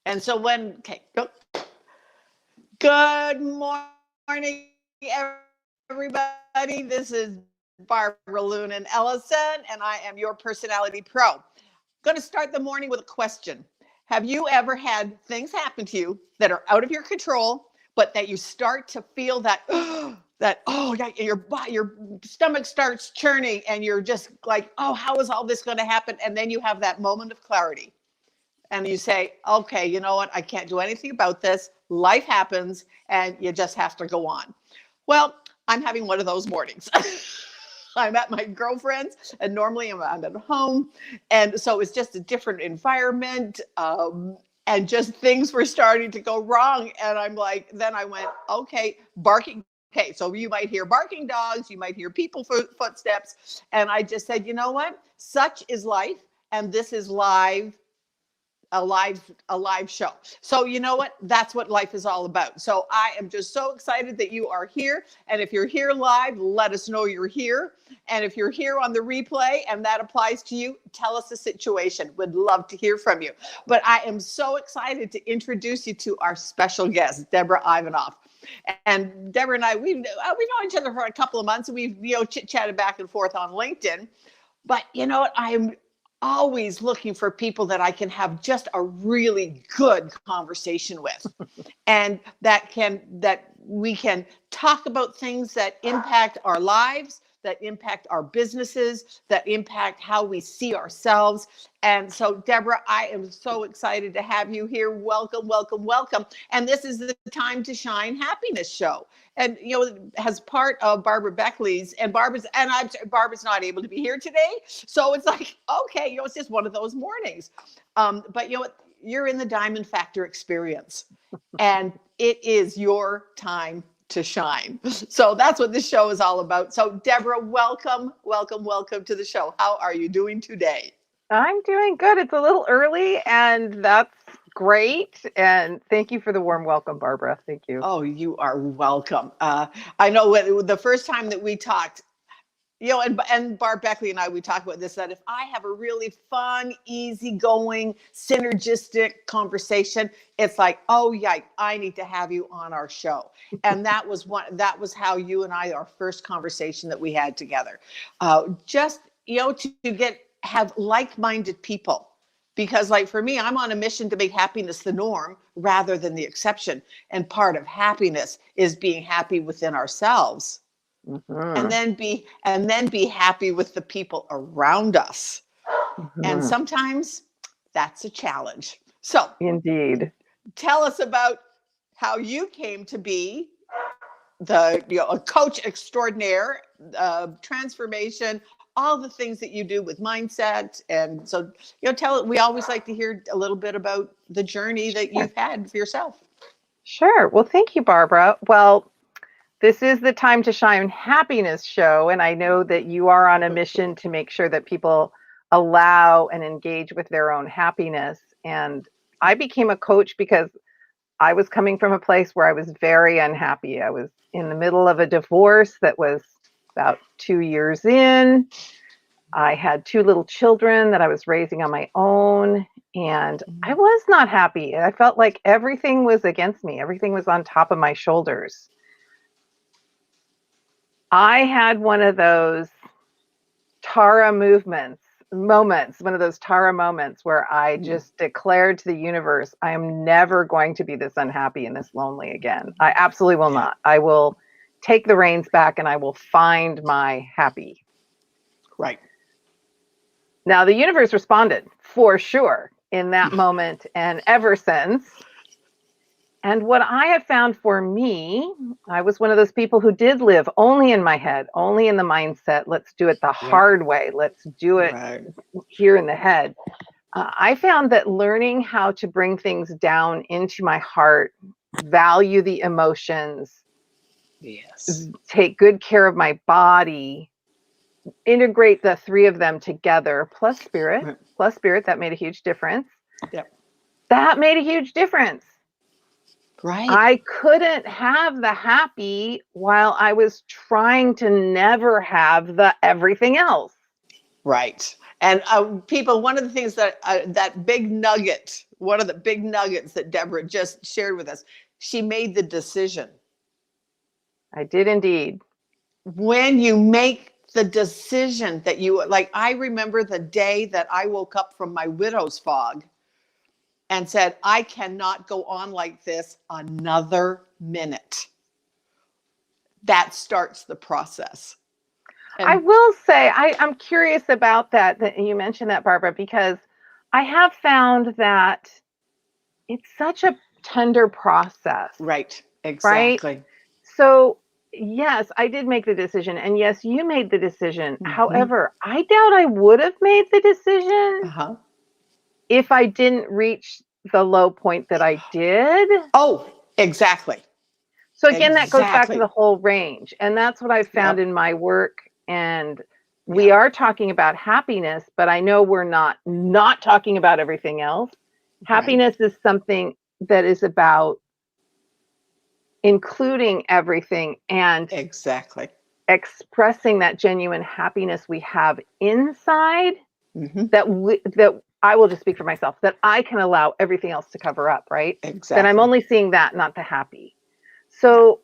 And so okay, go. Good morning, everybody. This is Barbara Loon and Ellison, and I am your personality pro. Going to start the morning with a question. Have you ever had things happen to you that are out of your control, but that you start to feel that, yeah, your stomach starts churning and you're just like, oh, how is all this going to happen? And then you have that moment of clarity. And you say, okay, you know what? I can't do anything about this. Life happens and you just have to go on. Well, I'm having one of those mornings. I'm at my girlfriend's and normally I'm at home. And so it's just a different environment. And just things were starting to go wrong. And I'm like, then I went, okay, barking. Okay, so you might hear barking dogs, you might hear people footsteps. And I just said, you know what? Such is life. And this is a live show. So you know what? That's what life is all about. So I am just so excited that you are here. And if you're here live, let us know you're here. And if you're here on the replay and that applies to you, tell us the situation. Would love to hear from you. But I am so excited to introduce you to our special guest, Deborah Ivanoff. And Deborah and I, we've known each other for a couple of months. We've chit-chatted back and forth on LinkedIn. But you know what? I'm always looking for people that I can have just a really good conversation with and that we can talk about things that impact our lives, that impact our businesses, that impact how we see ourselves. And so, Deborah, I am so excited to have you here. Welcome, welcome, welcome. And this is the Time to Shine Happiness Show. And, as part of Barbara Beckley's, and Barbara's not able to be here today. So it's like, okay, it's just one of those mornings. But you're in the Diamond Factor experience and it is your time to shine. So that's what this show is all about. So Deborah, welcome, welcome, welcome to the show. How are you doing today? I'm doing good. It's a little early and that's great. And thank you for the warm welcome, Barbara. Thank you. Oh, you are welcome. I know the first time that we talked, and Barb Beckley and I, we talked about this, that if I have a really fun, easygoing, synergistic conversation, it's like, oh yeah, I need to have you on our show. And that was how you and I, our first conversation that we had together. Just, to have like-minded people. Because like for me, I'm on a mission to make happiness the norm rather than the exception. And part of happiness is being happy within ourselves. Mm-hmm. And then be happy with the people around us. Mm-hmm. And sometimes that's a challenge. So indeed, tell us about how you came to be a coach extraordinaire, transformation, all the things that you do with mindset. And so, we always like to hear a little bit about the journey that you've had for yourself. Sure. Well, thank you, Barbara. Well, this is the Time to Shine Happiness Show, and I know that you are on a mission to make sure that people allow and engage with their own happiness. And I became a coach because I was coming from a place where I was very unhappy. I was in the middle of a divorce that was about 2 years in. I had 2 little children that I was raising on my own, and I was not happy. I felt like everything was against me. Everything was on top of my shoulders. I had one of those Tara moments where I just declared to the universe, I am never going to be this unhappy and this lonely again. I absolutely will not. I will take the reins back and I will find my happy. Right. Now, the universe responded for sure in that moment and ever since. And what I have found for me, I was one of those people who did live only in my head, only in the mindset. Let's do it the hard way. Let's do it here in the head. I found that learning how to bring things down into my heart, value the emotions, take good care of my body, integrate the 3 of them together, plus spirit, that made a huge difference. Yep. That made a huge difference. Right. I couldn't have the happy while I was trying to never have the everything else. Right. And people, one of the things that that big nugget, one of the big nuggets that Deborah just shared with us, she made the decision. I did indeed. When you make the decision that you, like, I remember the day that I woke up from my widow's fog and said, I cannot go on like this another minute. That starts the process. And I will say, I'm curious about that you mentioned that, Barbara, because I have found that it's such a tender process. right, Right? exactly. So, yes, I did make the decision. And yes, you made the decision. However, I doubt I would have made the decision Uh-huh. if I didn't reach the low point that I did. Oh, exactly. So again, that goes back to Exactly. the whole range. And that's what I've found Yep. in my work. And we Yep. are talking about happiness, but I know we're not talking about everything else. Happiness is something that is about including everything and Exactly. expressing that genuine happiness we have inside Mm-hmm. that I will just speak for myself, that I can allow everything else to cover up, right? Exactly. That I'm only seeing that, not the happy. So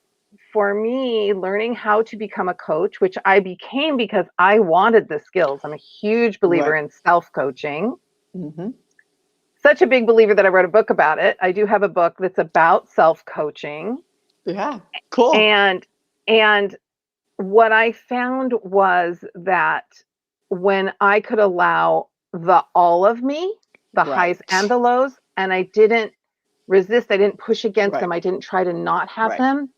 for me, learning how to become a coach, which I became because I wanted the skills. I'm a huge believer in self-coaching. Mm-hmm. Such a big believer that I wrote a book about it. I do have a book that's about self-coaching. Yeah. Cool. And what I found was that when I could allow the all of me, the highs and the lows, and I didn't resist, I didn't push against them, I didn't try to not have them,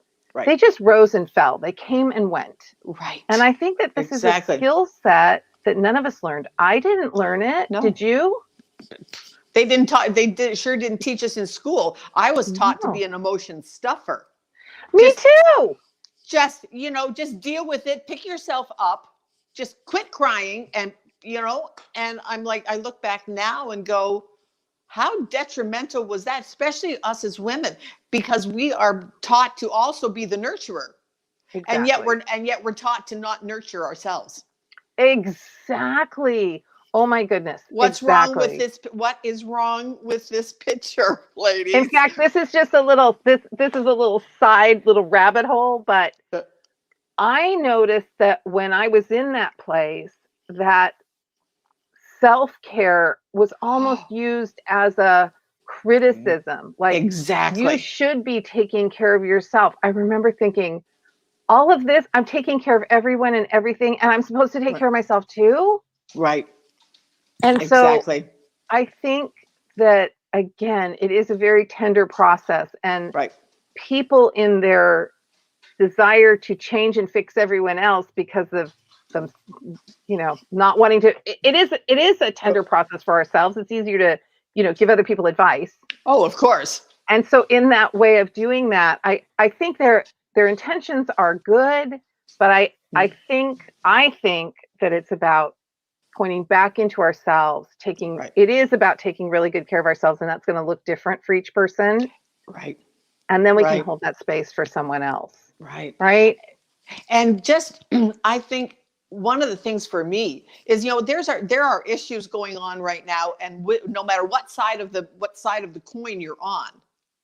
they just rose and fell. They came and went. Right. And I think that this is a skill set that none of us learned. I didn't learn it. No. Did you? They didn't talk. Sure didn't teach us in school. I was taught to be an emotion stuffer. Me too. Just just deal with it. Pick yourself up. Just quit crying, and And I'm like, I look back now and go, how detrimental was that, especially us as women, because we are taught to also be the nurturer, Exactly. and yet we're taught to not nurture ourselves. Exactly. Oh my goodness. What's wrong with this? What is wrong with this picture, ladies? In fact, this is just a little, this is a little side, little rabbit hole, but I noticed that when I was in that place, that self-care was almost used as a criticism. Like, exactly. You should be taking care of yourself. I remember thinking, all of this, I'm taking care of everyone and everything, and I'm supposed to take care of myself too? Right. And so I think that, again, it is a very tender process, and people in their desire to change and fix everyone else because of them, not wanting to, it is a tender process for ourselves. It's easier to, give other people advice. Oh, of course. And so in that way of doing that, I think their intentions are good, but I think that it's about pointing back into ourselves, it is about taking really good care of ourselves, and that's going to look different for each person. Right. And then we can hold that space for someone else. Right. Right. And just, I think one of the things for me is, there are issues going on right now, and no matter what side of the coin you're on,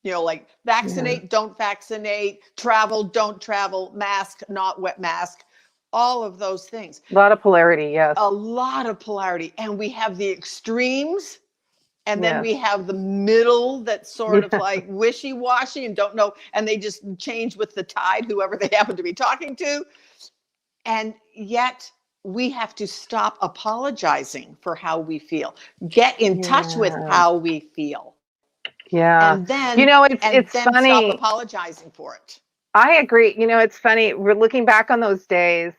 like vaccinate, don't vaccinate, travel, don't travel, mask, not wet mask, all of those things. A lot of polarity, yes. A lot of polarity. And we have the extremes, and then we have the middle that's sort of like wishy-washy and don't know, and they just change with the tide, whoever they happen to be talking to. And yet we have to stop apologizing for how we feel. Get in touch with how we feel. Yeah. And then, it's funny. Stop apologizing for it. I agree. It's funny. We're looking back on those days.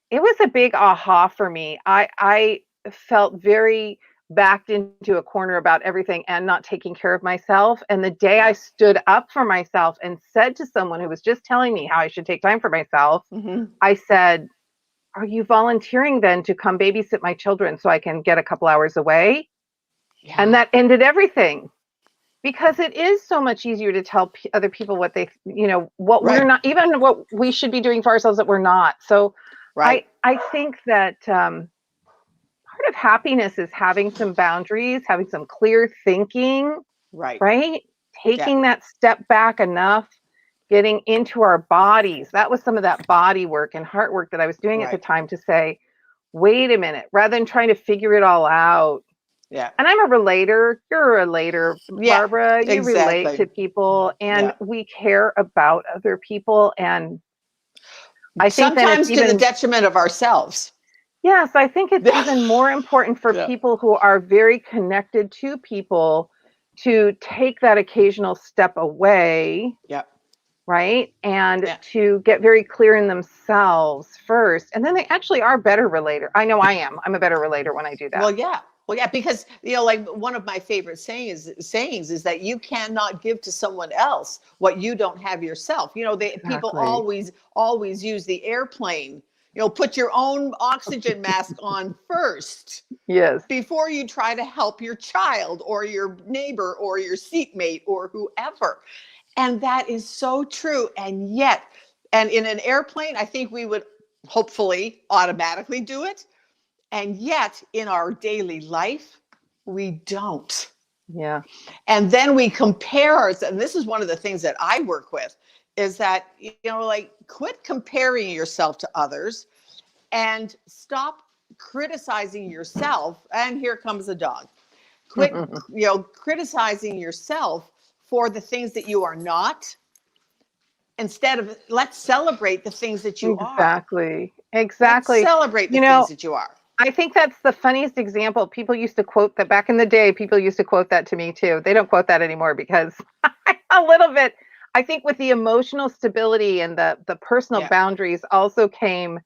It was a big aha for me. I felt very backed into a corner about everything and not taking care of myself. And the day I stood up for myself and said to someone who was just telling me how I should take time for myself, I said, are you volunteering then to come babysit my children so I can get a couple hours away? Yeah. And that ended everything. Because it is so much easier to tell other people what they, what we're not, even what we should be doing for ourselves that we're not. So I think that part of happiness is having some boundaries, having some clear thinking, Right. right? Taking that step back enough, getting into our bodies. That was some of that body work and heart work that I was doing at the Right. time, to say, wait a minute, rather than trying to figure it all out. Yeah. And I'm a relator. You're a relator, Yeah. Barbara. You relate Exactly. to people, and Yeah. we care about other people. And I think then it's Sometimes to the even, detriment of ourselves. yes, I think it's even more important for Yeah. people who are very connected to people to take that occasional step away, Yeah. right? And Yeah. to get very clear in themselves first. And then they actually are better relator. I know I am. I'm a better relator when I do that. Well, yeah. Well, yeah, because like one of my favorite sayings is that you cannot give to someone else what you don't have yourself. People Exactly. always use the airplane. Put your own oxygen mask on first Yes. before you try to help your child or your neighbor or your seatmate or whoever. And that is so true. And in an airplane, I think we would hopefully automatically do it. And yet in our daily life, we don't. Yeah. And then we compare ourselves. And this is one of the things that I work with, is that, like, quit comparing yourself to others and stop criticizing yourself. And here comes a dog. Quit, criticizing yourself for the things that you are not. Instead of, let's celebrate the things that you are. Exactly. Let's Exactly. celebrate the You things know, that you are. I think that's the funniest example. People used to quote that back in the day. People used to quote that to me too. They don't quote that anymore because a little bit, I think with the emotional stability and the personal Yeah. boundaries also came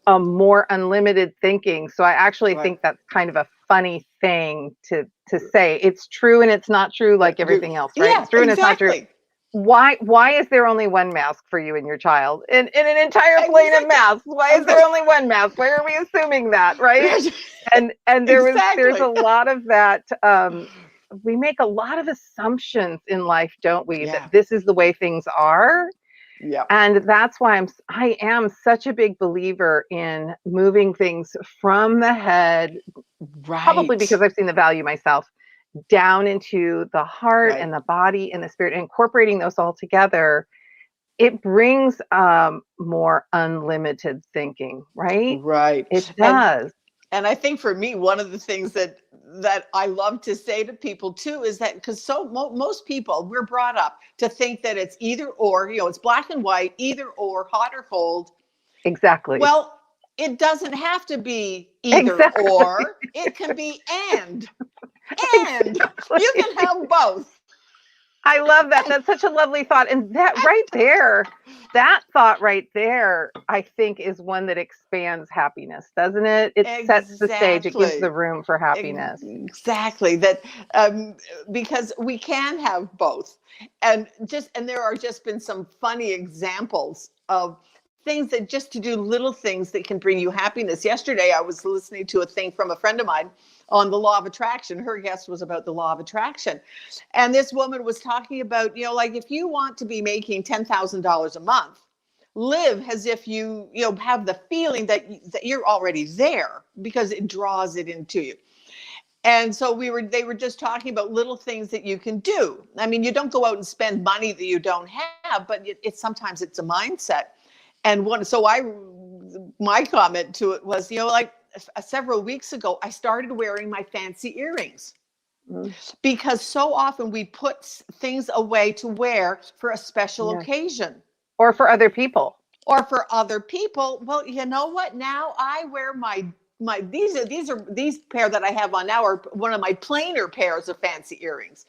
a more unlimited thinking. So I actually Right. think that's kind of a funny thing to say. It's true and it's not true, like everything else, right? Yeah, It's true and it's not true. exactly. Why is there only one mask for you and your child in an entire plane of Exactly. masks? Why is there only one mask? Why are we assuming that, right? And there's Exactly. a lot of that. We make a lot of assumptions in life, don't we? That Yeah. this is the way things are. Yeah. And that's why I am such a big believer in moving things from the head, probably Right. because I've seen the value myself, down into the heart Right. and the body and the spirit, and incorporating those all together. It brings more unlimited thinking, right? Right. It And does. and I think for me, one of the things that I love to say to people too is that, because most people, we're brought up to think that it's either or, it's black and white, either or, hot or cold. Exactly. Well, it doesn't have to be either Exactly. or. It can be and. You Exactly. can have both. I love that. That's such a lovely thought. And that right there, that thought right there, I think is one that expands happiness, doesn't it? It sets the stage, it gives the Exactly. room for happiness. Exactly. That because we can have both. And there are just been some funny examples of things that, just to do little things that can bring you happiness. Yesterday I was listening to a thing from a friend of mine on the law of attraction. Her guest was about the law of attraction. And this woman was talking about, like, if you want to be making $10,000 a month, live as if you have the feeling that you're already there, because it draws it into you. And so they were just talking about little things that you can do. I mean, you don't go out and spend money that you don't have, but it's sometimes it's a mindset. And my comment to it was, like, several weeks ago, I started wearing my fancy earrings, Mm, because so often we put things away to wear for a special yes. occasion Or for other people. or for other people. Well, you know what? Now I wear my these pair that I have on now are one of my plainer pairs of fancy earrings.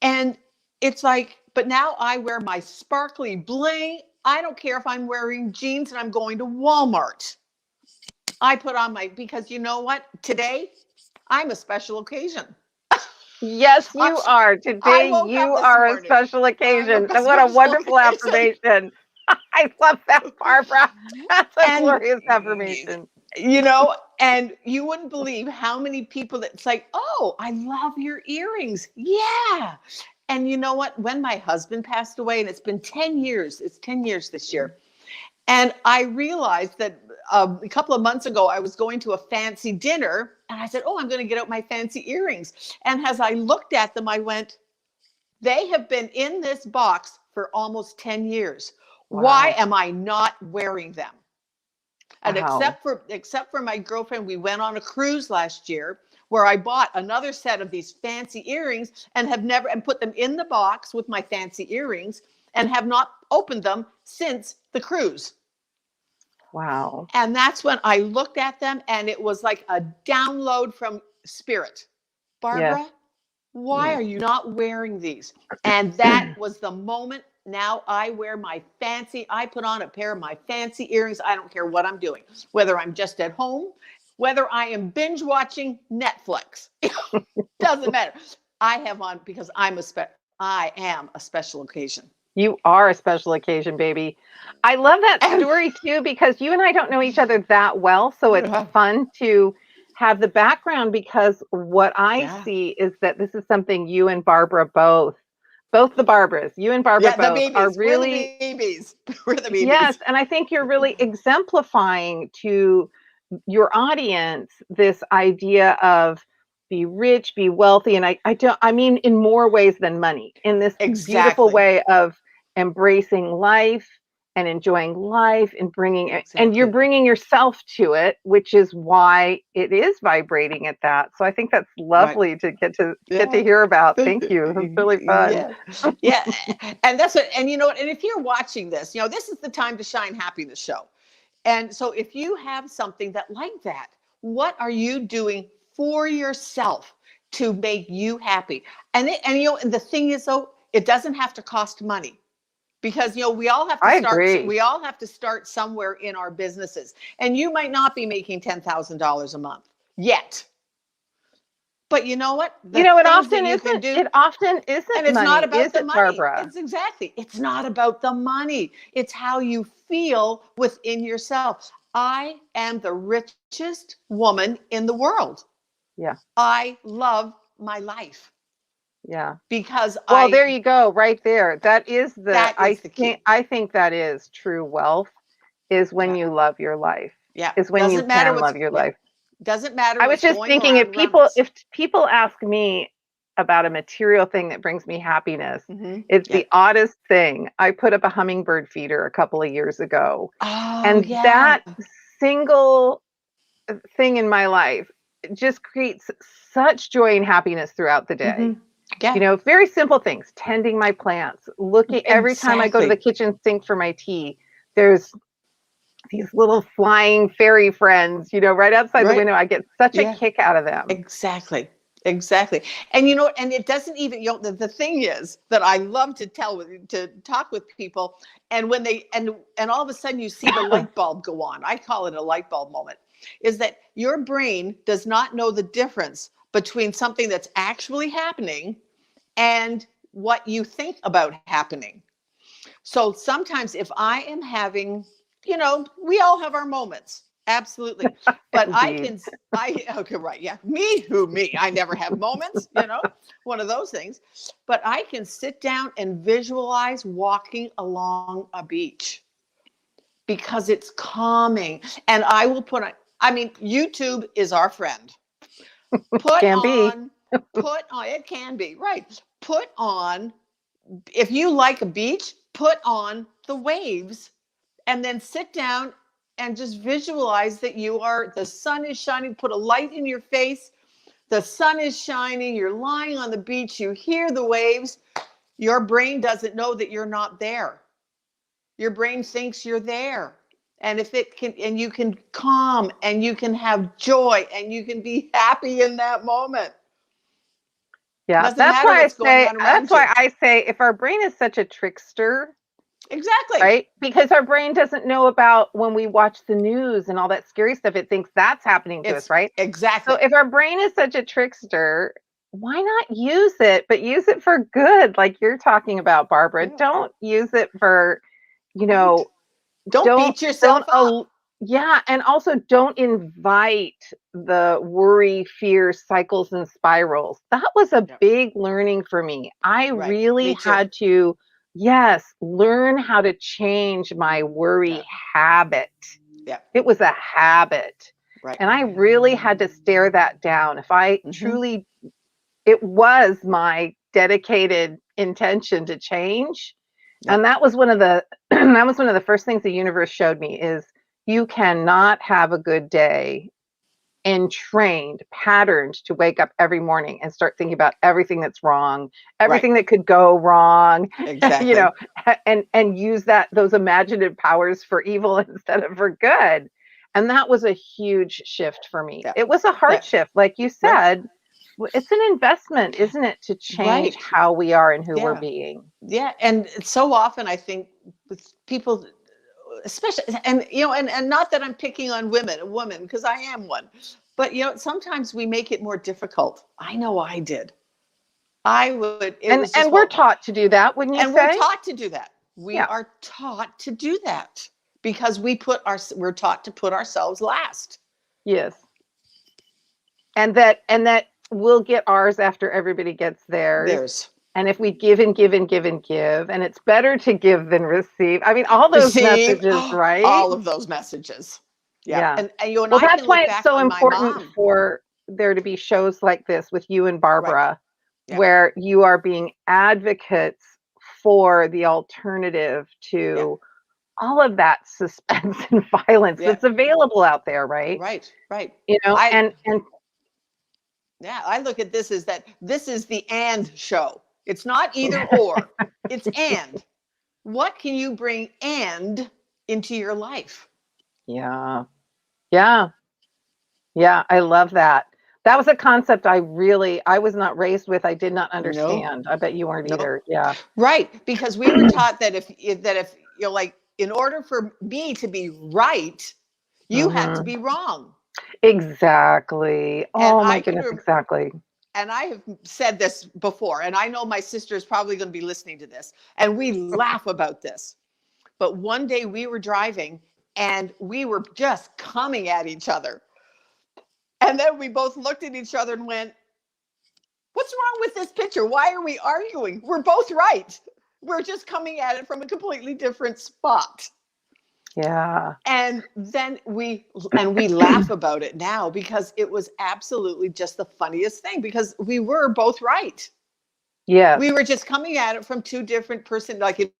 And it's like, but now I wear my sparkly bling. I don't care if I'm wearing jeans and I'm going to Walmart. I put on because you know what? Today I'm a special occasion. Yes, I, you are. I Today woke up you this are a morning. special I occasion. woke up And what a special wonderful occasion. affirmation. I love that, Barbara. That's a And glorious affirmation. and you wouldn't believe how many people that's like, oh, I love your earrings. Yeah. And you know what? When my husband passed away, and it's been 10 years, it's 10 years this year. And I realized that a couple of months ago, I was going to a fancy dinner and I said, oh, I'm going to get out my fancy earrings. And as I looked at them, I went, they have been in this box for almost 10 years. Wow. Why am I not wearing them? And Wow. except for my girlfriend, we went on a cruise last year where I bought another set of these fancy earrings and have never, and put them in the box with my fancy earrings and have not opened them since the cruise. Wow. And that's when I looked at them and it was like a download from spirit. Barbara, Yes. why are you not wearing these? And that was the moment. Now I wear I put on a pair of my fancy earrings. I don't care what I'm doing, whether I'm just at home, whether I am binge watching Netflix, doesn't matter. I have on because I am a special occasion. You are a special occasion, baby. I love that story too, because you and I don't know each other that well. So it's fun to have the background, because what I see is that this is something you and Barbara both the Barbaras, you and Barbara both are really, we're the babies. We're the babies. Yes. And I think you're really exemplifying to your audience this idea of be rich, be wealthy. And I mean in more ways than money, in this beautiful way of embracing life and enjoying life and bringing it, and you're bringing yourself to it, which is why it is vibrating at that. So I think that's lovely to get to hear about. Thank you. It's really fun. Yeah. And that's what, and you know what, and if you're watching this, this is the Time to Shine Happiness Show. And so if you have something that like that, what are you doing for yourself to make you happy? And the thing is, though, it doesn't have to cost money. Because we all have to start. We all have to start somewhere in our businesses, and you might not be making $10,000 a month yet. But you know what? It often isn't. It often isn't, and it's money, not about the money. Barbara? It's not about the money. It's how you feel within yourself. I am the richest woman in the world. Yeah. I love my life. Yeah. Because there you go, right there. That is I think that is true wealth, is when you love your life. Yeah. Is when you can love your life. Doesn't matter. I was just thinking, if people ask me about a material thing that brings me happiness, it's the oddest thing. I put up a hummingbird feeder a couple of years ago. And that single thing in my life just creates such joy and happiness throughout the day. Yeah. Very simple things, tending my plants, looking every time I go to the kitchen sink for my tea, there's these little flying fairy friends, right outside the window. I get such a kick out of them. Exactly. And and it doesn't even, the thing is that I love to talk with people, and when they, and all of a sudden you see the light bulb go on. I call it a light bulb moment, is that your brain does not know the difference between something that's actually happening and what you think about happening. So sometimes if I am having, we all have our moments. Absolutely. But okay, right. Yeah. Me. I never have moments, one of those things. But I can sit down and visualize walking along a beach because it's calming. And I will YouTube is our friend. It can be, right. Put on, if you like a beach, put on the waves and then sit down and just visualize that the sun is shining, put a light in your face, the sun is shining, you're lying on the beach, you hear the waves. Your brain doesn't know that you're not there. Your brain thinks you're there. And you can calm, and you can have joy, and you can be happy in that moment. Yeah, that's why I say if our brain is such a trickster. Exactly. Right? Because our brain doesn't know about when we watch the news and all that scary stuff. It thinks that's happening to us, right? Exactly. So if our brain is such a trickster, why not use it, but use it for good, like you're talking about, Barbara. Yeah. Don't use it for, don't beat yourself up. Yeah, and also don't invite the worry, fear cycles and spirals. That was a big learning for me. I really had to, learn how to change my worry habit. Yeah. It was a habit. Right. And I really had to stare that down. If I truly, it was my dedicated intention to change. Yeah. And that was one of the that was one of the first things the universe showed me is you cannot have a good day and patterned to wake up every morning and start thinking about everything that's wrong, everything that could go wrong, Exactly. and use those imaginative powers for evil instead of for good. And that was a huge shift for me. Yeah. It was a heart shift, like you Right. said. It's an investment, isn't it, to change Right. how we are and who we're Yeah. being. Yeah. And so often I think with people, especially, and and not that I'm picking on a woman, because I am one, but sometimes we make it more difficult. I know I did. It And was just, we're well, taught to do that, wouldn't you and we're say? taught to do that. We Yeah. are taught to do that because we're taught to put ourselves last. Yes. And that we'll get ours after everybody gets theirs. And if we give and give and give and give, and it's better to give than receive. I mean, all those Receive messages, right? all of those messages. Yeah. Yeah. And Well, I that's can why look it's back so on my important mom. for there to be shows like this with you and Right. Barbara, Yeah. where you are being advocates for the alternative to all of that suspense and violence Yeah. that's available out there, right? Right. And Yeah, I look at this as that this is the and show. It's not either or. It's and. What can you bring and into your life? yeah. Yeah. Yeah, I love that. That was a concept I was not raised with. I did not No. understand. I bet you weren't No. either. Yeah. Right, because we were taught that if like, in order for me to be right, you had to Mhm. be wrong. Exactly. And Oh my I can goodness, exactly. and I have said this before, and I know my sister is probably going to be listening to this, and we laugh about this. But one day we were driving and we were just coming at each other. And then we both looked at each other and went, "What's wrong with this picture? Why are we arguing? We're both right. We're just coming at it from a completely different spot." Yeah. And then we laugh about it now because it was absolutely just the funniest thing because we were both right. Yes. We were just coming at it from two different like in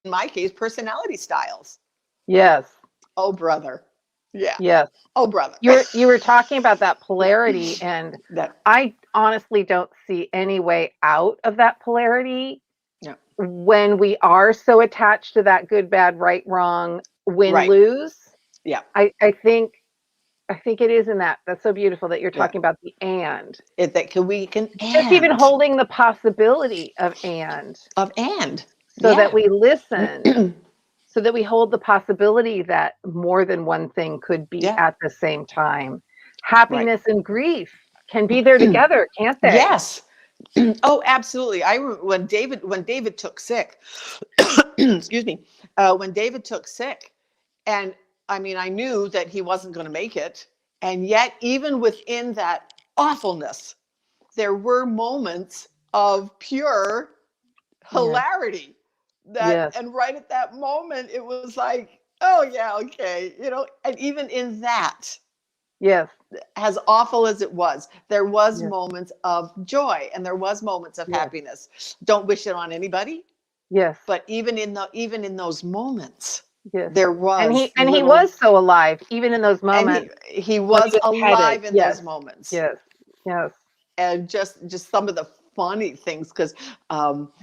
my case, personality styles. Yes. Oh, brother. Yeah. Yes. Oh, brother. You were talking about that polarity, and That, I honestly don't see any way out of that polarity yeah. when we are so attached to that good, bad, right, wrong, win, Right. lose. Yeah. I think it is in that. That's so beautiful that you're Yeah. talking about the and. We can Just even and holding the possibility of and. So Yeah. that we listen, so that we hold the possibility that more than one thing could be Yeah. at the same time. Happiness and grief can be there together, can't they? Yes. Oh, absolutely. When David took sick, excuse me, when David took sick, and I mean, I knew that he wasn't going to make it. And yet, even within that awfulness, there were moments of pure hilarity. Yes. And right at that moment, it was like, oh, yeah, okay. And even in that, Yes. as awful as it was, there was Yes. moments of joy and there was moments of Yes. happiness. Don't wish it on anybody. Yes. But even in those moments, Yes. there was he was so alive, even in those moments. and he was alive in those moments. Yes. Yes. And just some of the funny things because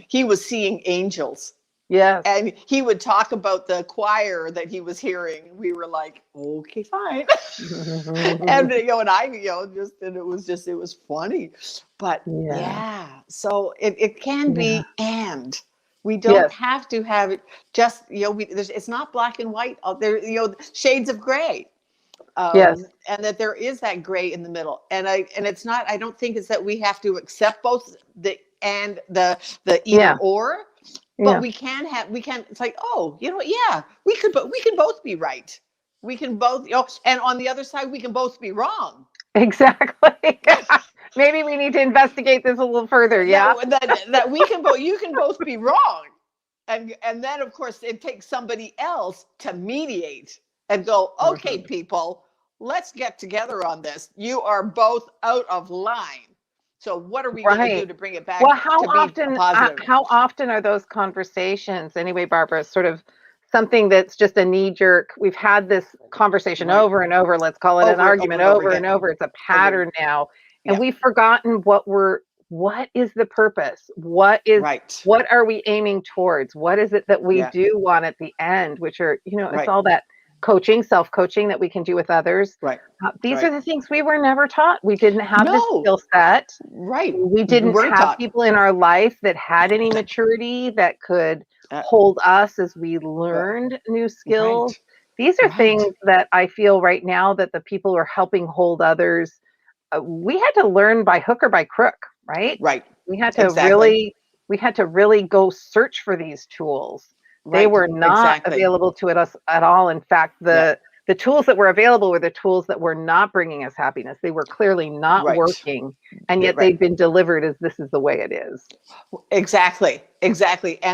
he was seeing angels. Yes. And he would talk about the choir that he was hearing. We were like, okay, fine. And it was funny. But yeah, so it can be and. We don't have to have it just, it's not black and white out there, shades of gray. And that there is that gray in the middle. And it's not, I don't think it's that we have to accept both the either or. But we can, it's like, oh, we can both be right. We can both, and on the other side, we can both be wrong. Exactly. Maybe we need to investigate this a little further. Yeah. That you can both be wrong. And then of course it takes somebody else to mediate and go, okay, people, let's get together on this. You are both out of line. So what are we going to do to bring it back Well, to be positive? how often are those conversations anyway, Barbara? Sort of something that's just a knee jerk. We've had this conversation over and over. Let's call it an argument over and over. It's a pattern now, and we've forgotten what is the purpose? What are we aiming towards? What is it that we do want at the end? Which are, it's all that coaching, self-coaching that we can do with others. These are the things we were never taught. We didn't have this skill set. We didn't have people in our life that had any maturity that could hold us as we learned new skills. These are things that I feel right now that the people who are helping hold others, we had to learn by hook or by crook, right? We had to really go search for these tools. They were not available to us at all. In fact, the tools that were available were the tools that were not bringing us happiness. They were clearly not working, and yet they've been delivered as this is the way it is. Exactly. And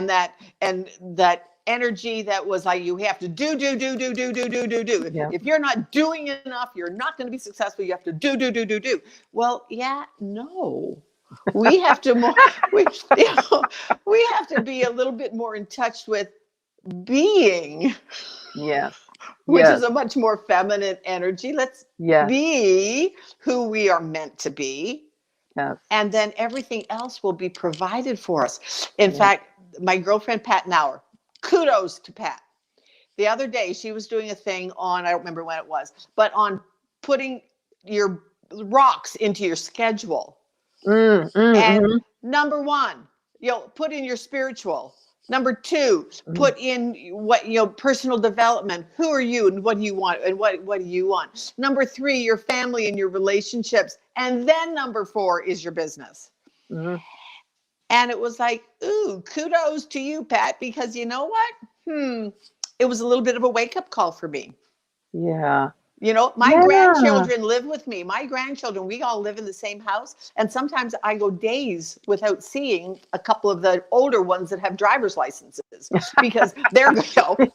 that energy that was like, you have to do. If you're not doing enough, you're not going to be successful. You have to do. Well, no. We have to we have to be a little bit more in touch with being. Which is a much more feminine energy. Let's be who we are meant to be. And then everything else will be provided for us. In fact, my girlfriend, Pat Nauer, kudos to Pat. The other day, she was doing a thing on, I don't remember when it was, but on putting your rocks into your schedule. And number one, put in your spiritual. Number two, put in personal development. Who are you and what do you want? And what do you want? Number three, your family and your relationships. And then number four is your business. And it was like, ooh, kudos to you, Pat, because you know what? It was a little bit of a wake-up call for me. My grandchildren live with me. My grandchildren, we all live in the same house. And sometimes I go days without seeing a couple of the older ones that have driver's licenses because they're,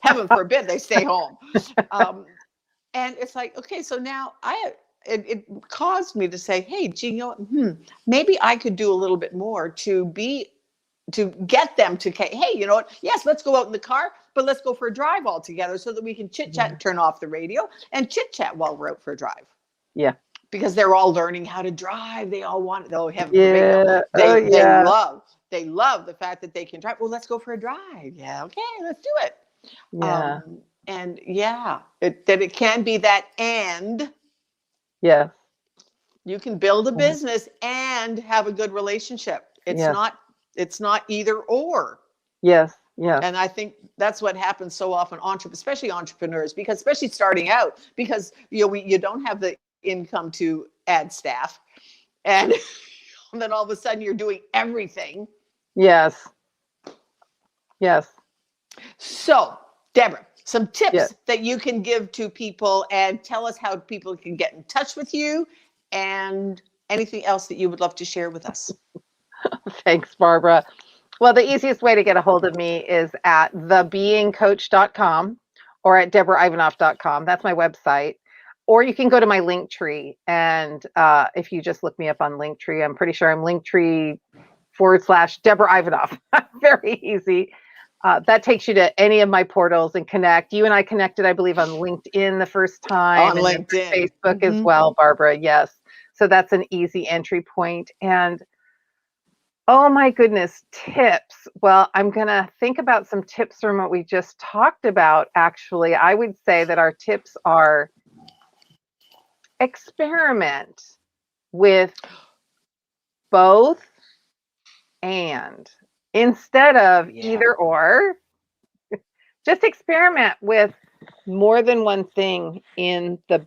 heaven forbid, they stay home. And it's like, okay, so now it caused me to say, hey, gee, maybe I could do a little bit more to get them to, hey, you know what? Yes, let's go out in the car, but let's go for a drive all together so that we can chit chat and turn off the radio and chit chat while we're out for a drive. Because they're all learning how to drive. They all want it. Oh, heaven forbid. They love the fact that they can drive. Well, let's go for a drive. Yeah. Okay, let's do it. And that it can be that and. You can build a business and have a good relationship. It's not either or. And I think that's what happens so often, especially entrepreneurs, because especially starting out, because you don't have the income to add staff, and then all of a sudden you're doing everything. So, Deborah, some tips that you can give to people, and tell us how people can get in touch with you, and anything else that you would love to share with us. Thanks, Barbara. Well, the easiest way to get a hold of me is at thebeingcoach.com or at deborahivanoff.com. That's my website. Or you can go to my Linktree. And if you just look me up on Linktree, I'm pretty sure I'm Linktree/Deborah Ivanoff. Very easy. That takes you to any of my portals and connect. You and I connected, I believe, on LinkedIn the first time. On LinkedIn. Facebook as well, Barbara. Yes. So that's an easy entry point. And oh my goodness, tips. Well, I'm going to think about some tips from what we just talked about. Actually, I would say that our tips are experiment with both and instead of either or. Just experiment with more than one thing in the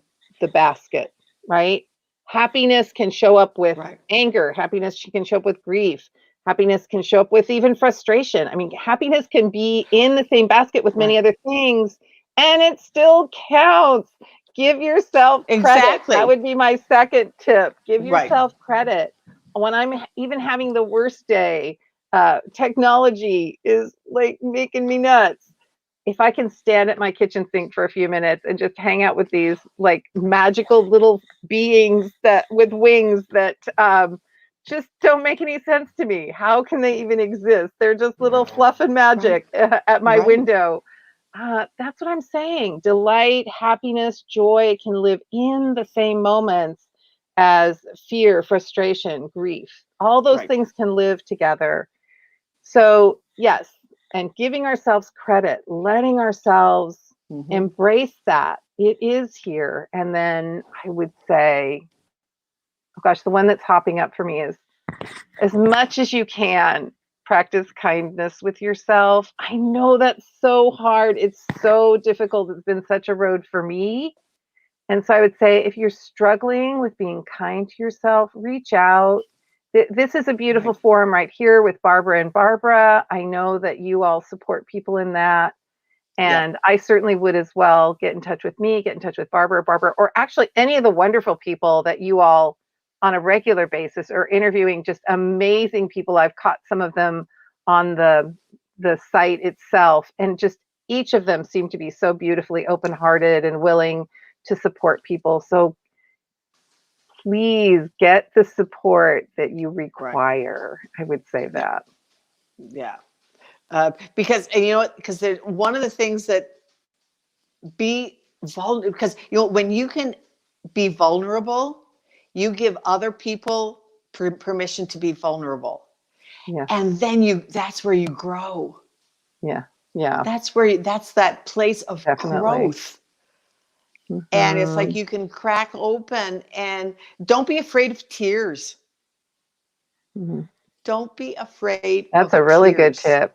basket, right? Happiness can show up with anger. Happiness can show up with grief. Happiness can show up with even frustration. I mean, happiness can be in the same basket with many other things, and it still counts. Give yourself credit. That would be my second tip. Give yourself credit. When I'm even having the worst day, technology is like making me nuts. if I can stand at my kitchen sink for a few minutes and just hang out with these like magical little beings that with wings that just don't make any sense to me. How can they even exist? They're just little fluff and magic at my window. That's what I'm saying. Delight, happiness, joy can live in the same moments as fear, frustration, grief. All those things can live together. So yes, and giving ourselves credit, letting ourselves embrace that. It is here. And then I would say, oh gosh, the one that's hopping up for me is, as much as you can, practice kindness with yourself. I know that's so hard. It's so difficult. It's been such a road for me. And so I would say, if you're struggling with being kind to yourself, reach out. This is a beautiful forum right here with Barbara and Barbara. I know that you all support people in that. And I certainly would as well. Get in touch with me, get in touch with Barbara, or actually any of the wonderful people that you all on a regular basis are interviewing, just amazing people. I've caught some of them on the site itself, and just each of them seem to be so beautifully open-hearted and willing to support people. So please get the support that you require. I would say that. Yeah. Because, and you know what, because one of the things that be vulnerable, because, you know, when you can be vulnerable, you give other people permission to be vulnerable. Yeah. And then that's where you grow. Yeah. Yeah. That's that place of growth. And it's like you can crack open, and don't be afraid of tears. Don't be afraid of tears. That's a really good tip.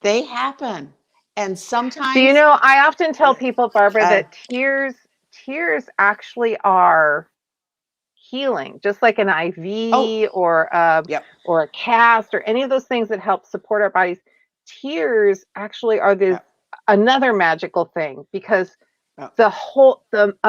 They happen. And sometimes. So, you know, I often tell people, Barbara, that tears actually are healing, just like an IV or a cast or any of those things that help support our bodies. Tears actually are another magical thing, because the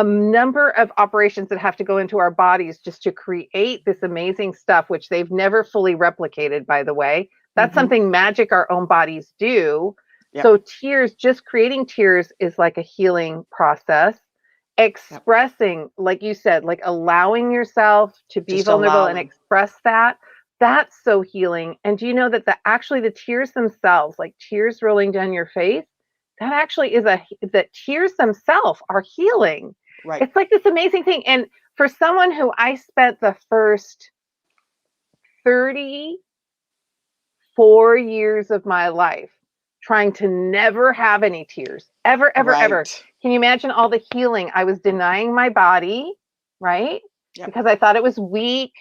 number of operations that have to go into our bodies just to create this amazing stuff, which they've never fully replicated, by the way. That's something magic our own bodies do. So tears, just creating tears is like a healing process. Expressing, like you said, like allowing yourself to be vulnerable and express that's so healing. And do you know that actually the tears themselves, like tears rolling down your face, that actually is that tears themselves are healing. It's like this amazing thing. And for someone who I spent the first 34 years of my life trying to never have any tears, ever. Can you imagine all the healing? I was denying my body, right? Because I thought it was weak,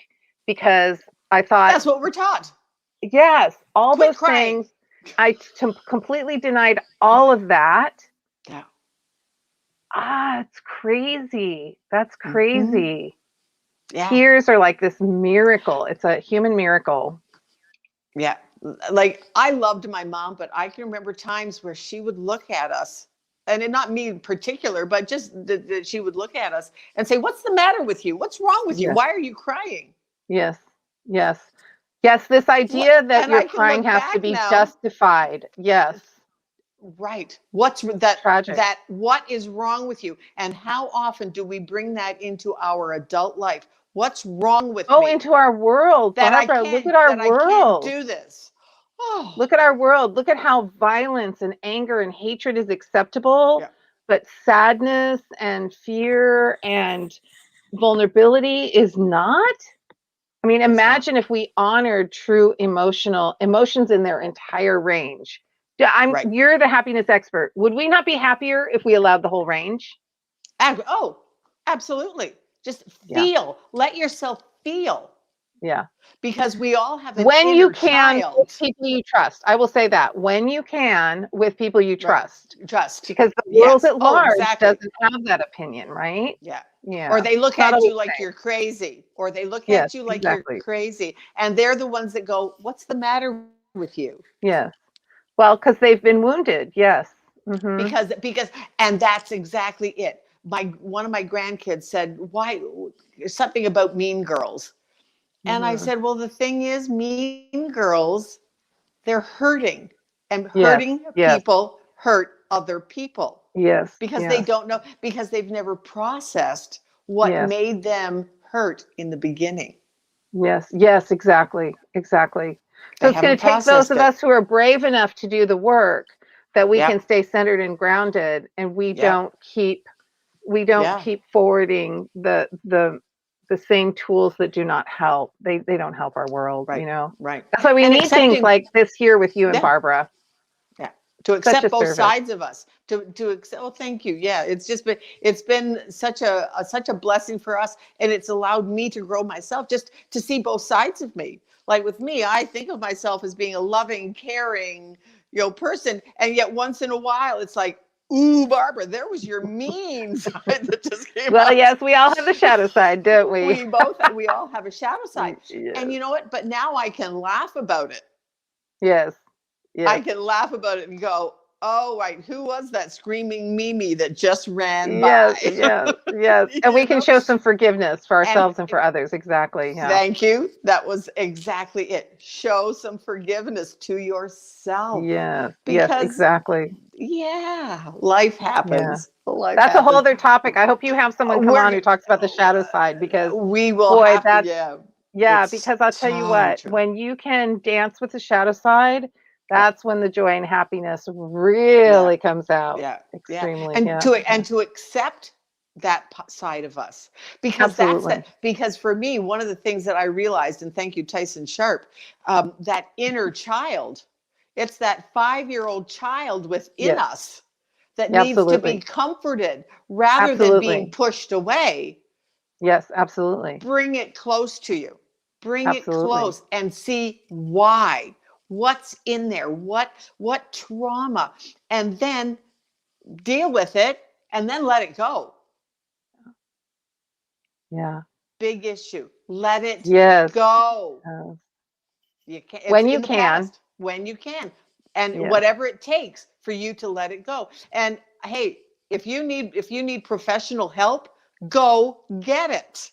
because I thought. That's what we're taught. Yes, all those things. I completely denied all of that. Yeah. It's crazy. That's crazy. Yeah. Tears are like this miracle. It's a human miracle. Yeah. Like, I loved my mom, but I can remember times where she would look at us, and not me in particular, but just that she would look at us and say, "What's the matter with you? What's wrong with you? Why are you crying?" Yes. This idea that your crying has to be justified. Yes. Right. What's that? Tragic. That what is wrong with you? And how often do we bring that into our adult life? What's wrong with me? Into our world, Barbara. Look at our world. I can't do this. Look at our world. Look at how violence and anger and hatred is acceptable, but sadness and fear and vulnerability is not. I mean, imagine if we honored true emotions in their entire range. You're the happiness expert. Would we not be happier if we allowed the whole range? Oh, absolutely. Just feel. Let yourself feel. Yeah. Because we all have an when inner you can child. With people you trust. I will say that. When you can, with people you trust. Because the world at large doesn't have that opinion, right? Yeah. Yeah. Or they look at you like you're crazy. Or they look at you like you're crazy. And they're the ones that go, "What's the matter with you?" Yes. Well, because they've been wounded. Yes. Because and that's exactly it. One of my grandkids said, "Why?" Something about Mean Girls. And I said, well, the thing is, mean girls, they're hurting. And Yes. hurting Yes. people hurt other people Yes. because they Yes. don't know, because they've never processed what Yes. made them hurt in the beginning. Yes. Yes. Exactly. Exactly. So They it's going haven't to take those processed of it. us who are brave enough to do the work that we Yeah. can stay centered and grounded, and we Yeah. don't keep Yeah. forwarding the same tools that do not help. They don't help our world, Right. Right. That's why we And need things accepting, like this here with you and yeah. Barbara. Yeah. To Such a accept both service. sides of us, to accept. Oh, thank you. Yeah. It's been such a blessing for us. And it's allowed me to grow myself, just to see both sides of me. Like with me, I think of myself as being a loving, caring, person. And yet once in a while, it's like, ooh, Barbara, there was your mean side that just came Well, out. yes, we all have the shadow side, don't we? We all have a shadow side. And Yes. you know what? But now I can laugh about it. Yes. I Yes. can laugh about it and go, oh, right, who was that screaming Mimi that just ran Yes. by? Yes. Yes. And we can show some forgiveness for And ourselves and for others. Exactly. Yeah. thank you. That was exactly it. Show some forgiveness to yourself. Yes. Yes. Because, Exactly. yeah, life Yeah. happens. Life That's a whole happens. other topic. I hope you have someone come on who talks about the shadow side, because We will boy, have to, yeah. yeah, It's because I'll tell you so what, true. when you can dance with the shadow side, Yeah. that's when the joy and happiness Yeah. really comes out. Yeah. Yeah. Extremely. And Yeah. to accept that side of us, because Absolutely. because for me, one of the things that I realized, and thank you, Tyson Sharp, that inner child, it's that 5-year-old child within Yes. us that needs to be Absolutely. comforted rather than being Absolutely. pushed away. Yes, absolutely. Bring it close to you. Bring it Absolutely. close and see why. What's in there? What trauma? And then deal with it and then let it go. Yeah. Big issue. Let it Yes. go. Yes. You can, it's When you in the can. past when you can, and Yes. whatever it takes for you to let it go. And hey, if you need professional help, go get it.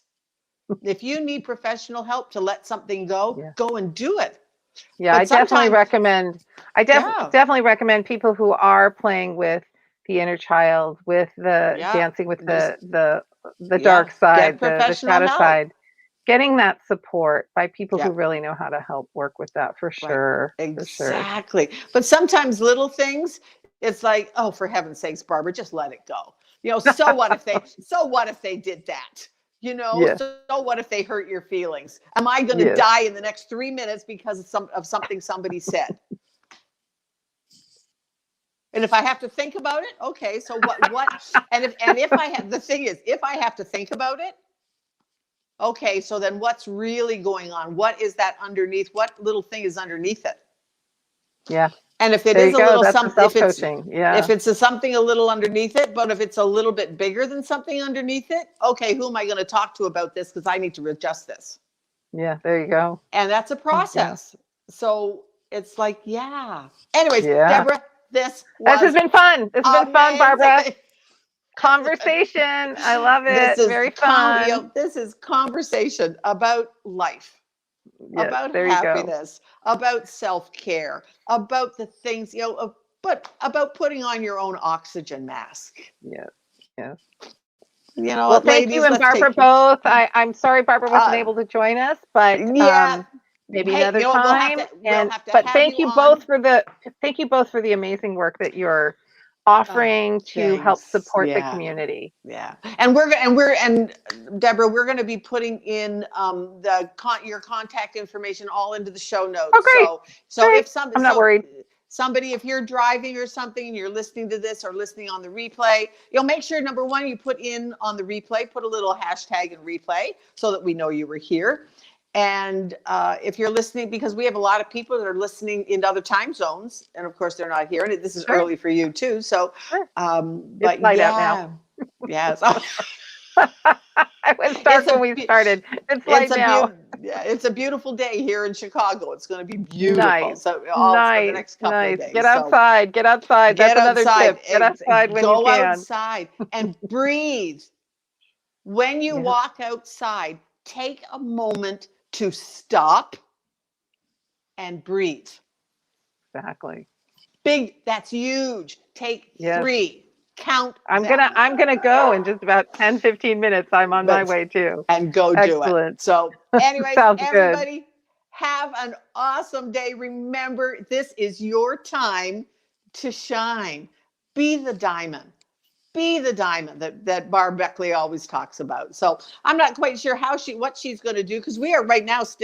If you need professional help to let something go, Yeah. go and do it. Yeah, But sometimes, yeah, definitely recommend people who are playing with the inner child, with the yeah, dancing with just the yeah, dark get side, the professional shadow help. side, getting that support by people Yeah. who really know how to help work with that, for Right. sure. For sure. Exactly. But sometimes little things, it's like, oh, for heaven's sakes, Barbara, just let it go. So what if they did that? Yes. So what if they hurt your feelings? Am I going to Yes. die in the next 3 minutes because of something somebody said? And if I have to think about it, okay, so what and if I have the thing is, if I have to think about it, okay, so then what's really going on? What is that underneath? What little thing is underneath it? Yeah. And if it There is you a go. little That's the something, self-coaching. if Yeah. it's something a little underneath it, but if it's a little bit bigger than something underneath it, okay, who am I going to talk to about this? Because I need to adjust this. Yeah. There you go. And that's a Yeah. process. So it's like, yeah. Anyways, Yeah. Deborah, this This has was been fun. This has been fun, Barbara. amazing. Conversation. I love it. Very fun. This is conversation about life, Yes. about There you go. happiness, about self-care, about the things, but about putting on your own oxygen mask. Yes. Yes. Well, What, thank you ladies, and let's Barbara take, both. I'm sorry Barbara wasn't uh, able to join us, but yeah. maybe Hey, another we'll time. have to But have you on. thank you both for the amazing work that you're offering to help Thanks. support the Yeah. community. Yeah. And Deborah, we're going to be putting in your contact information all into the show Oh, notes. great. So Great. if I'm not worried. somebody, if you're driving or something and you're listening to this or listening on the replay, make sure, number one, you put in on the replay, put a little hashtag in replay so that we know you were here. And if you're listening, because we have a lot of people that are listening in other time zones, and of course they're not here, and this is Sure. early for you too. So, Sure. but It's light out now. yes, It was dark when we started. It's light now. it's a beautiful day here in Chicago. It's going to be beautiful. Nice. So all for the Nice. next couple of Nice. Get days. So outside. Get outside. That's get another outside, tip. Get outside when you go can. outside and breathe. When you Yeah, walk outside, take a moment to stop and breathe. exactly. Big, that's huge. Take Yes. 3. Count I'm them. gonna go in just about 10, 15 minutes. I'm on my way too. And go do it. Excellent. So anyways, Sounds good. everybody have an awesome day. Remember, this is your time to shine. Be the diamond. Be the diamond that Barb Beckley always talks about. So I'm not quite sure what she's going to do, because we are right now still